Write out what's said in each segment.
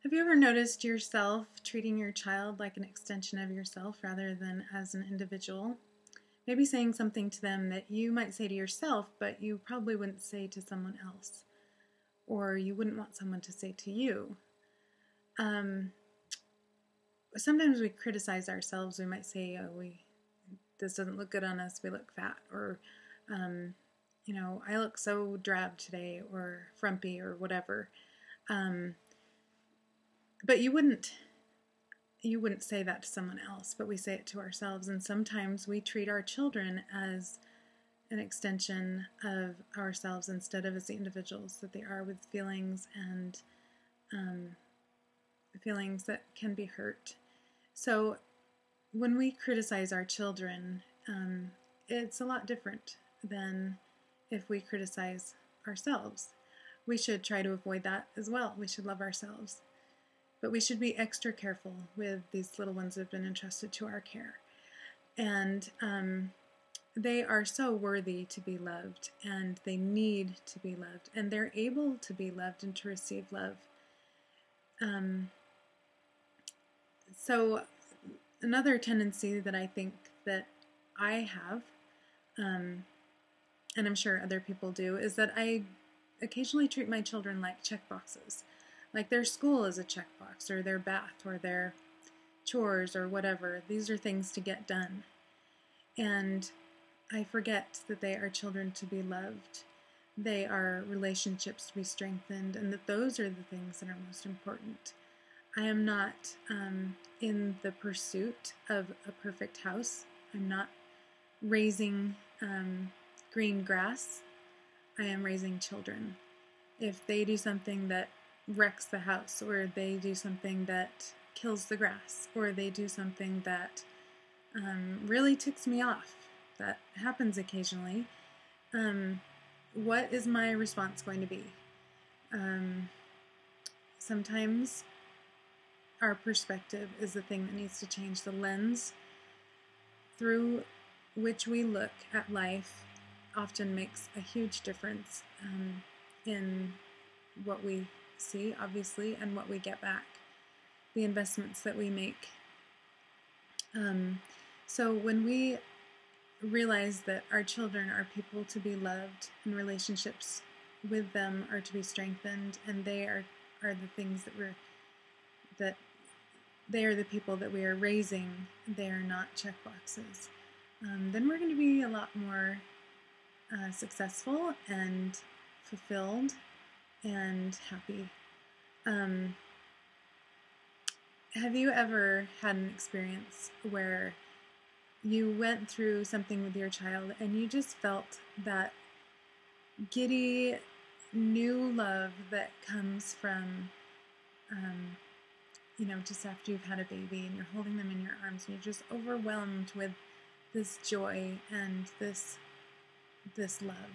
Have you ever noticed yourself treating your child like an extension of yourself rather than as an individual? Maybe saying something to them that you might say to yourself, but you probably wouldn't say to someone else, or you wouldn't want someone to say to you. Sometimes we criticize ourselves. We might say, this doesn't look good on us, we look fat, or, I look so drab today, or frumpy, or whatever. But you wouldn't say that to someone else, but we say it to ourselves. And sometimes we treat our children as an extension of ourselves instead of as the individuals that they are, with feelings and feelings that can be hurt. So when we criticize our children, it's a lot different than if we criticize ourselves. We should try to avoid that as well. We should love ourselves. But we should be extra careful with these little ones that have been entrusted to our care. And they are so worthy to be loved, and they need to be loved, and they're able to be loved and to receive love. So another tendency that I think that I have, and I'm sure other people do, is that I occasionally treat my children like checkboxes. Like their school is a checkbox, or their bath, or their chores, or whatever. These are things to get done. And I forget that they are children to be loved. They are relationships to be strengthened, and that those are the things that are most important. I am not in the pursuit of a perfect house. I'm not raising green grass. I am raising children. If they do something that wrecks the house, or they do something that kills the grass, or they do something that really ticks me off, that happens occasionally, what is my response going to be? Sometimes our perspective is the thing that needs to change. The lens through which we look at life often makes a huge difference in what we see, obviously, and what we get back, the investments that we make. So when we realize that our children are people to be loved, and relationships with them are to be strengthened, and they are the things that they are the people that we are raising, they are not checkboxes, then we're going to be a lot more successful and fulfilled and happy. Have you ever had an experience where you went through something with your child and you just felt that giddy new love that comes from just after you've had a baby and you're holding them in your arms, and you're just overwhelmed with this joy and this love?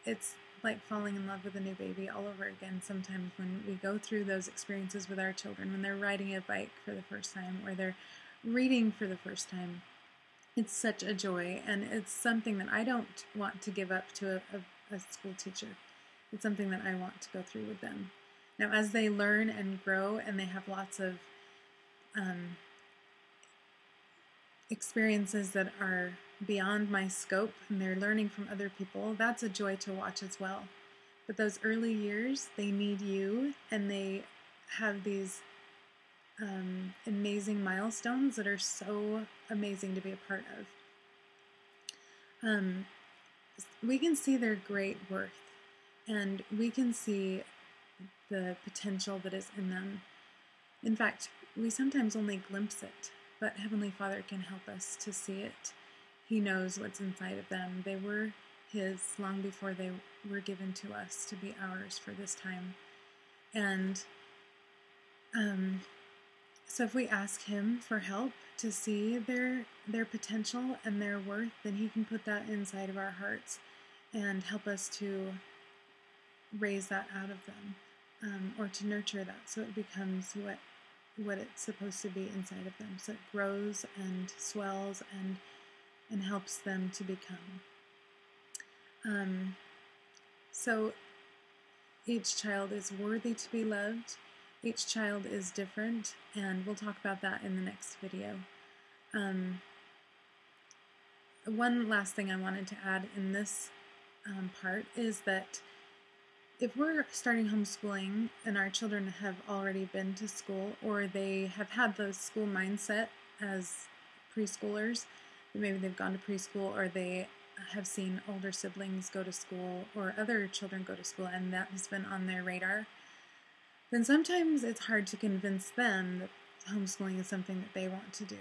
It's like falling in love with a new baby all over again sometimes when we go through those experiences with our children, when they're riding a bike for the first time, or they're reading for the first time. It's such a joy, and it's something that I don't want to give up to a school teacher. It's something that I want to go through with them. Now, as they learn and grow, and they have lots of experiences that are beyond my scope, and they're learning from other people, that's a joy to watch as well. But those early years, they need you, and they have these amazing milestones that are so amazing to be a part of. We can see their great worth, and we can see the potential that is in them. In fact, we sometimes only glimpse it, but Heavenly Father can help us to see it. He knows what's inside of them. They were His long before they were given to us to be ours for this time. And so if we ask Him for help to see their potential and their worth, then He can put that inside of our hearts and help us to raise that out of them, or to nurture that so it becomes what it's supposed to be inside of them, so it grows and swells and helps them to become. So each child is worthy to be loved, each child is different, and we'll talk about that in the next video. One last thing I wanted to add in this part is that if we're starting homeschooling and our children have already been to school, or they have had the school mindset as preschoolers, maybe they've gone to preschool, or they have seen older siblings go to school or other children go to school, and that has been on their radar, then sometimes it's hard to convince them that homeschooling is something that they want to do.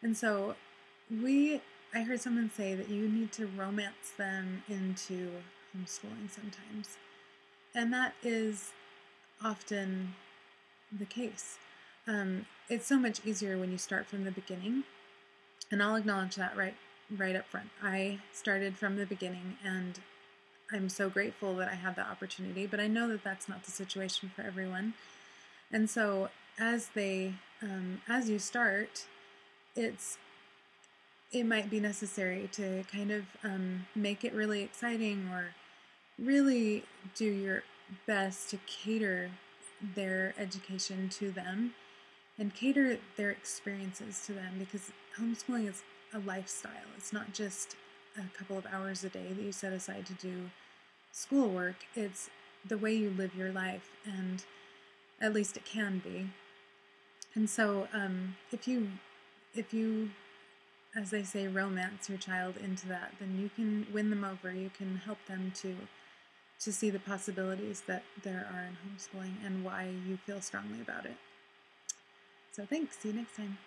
And so I heard someone say that you need to romance them into homeschooling sometimes. And that is often the case. It's so much easier when you start from the beginning. And I'll acknowledge that right up front. I started from the beginning, and I'm so grateful that I had the opportunity, but I know that that's not the situation for everyone. And so as you start, it might be necessary to kind of make it really exciting, or really do your best to cater their education to them and cater their experiences to them, because homeschooling is a lifestyle. It's not just a couple of hours a day that you set aside to do schoolwork. It's the way you live your life, and at least it can be. And so if you, as they say, romance your child into that, then you can win them over. You can help them to see the possibilities that there are in homeschooling and why you feel strongly about it. So thanks. See you next time.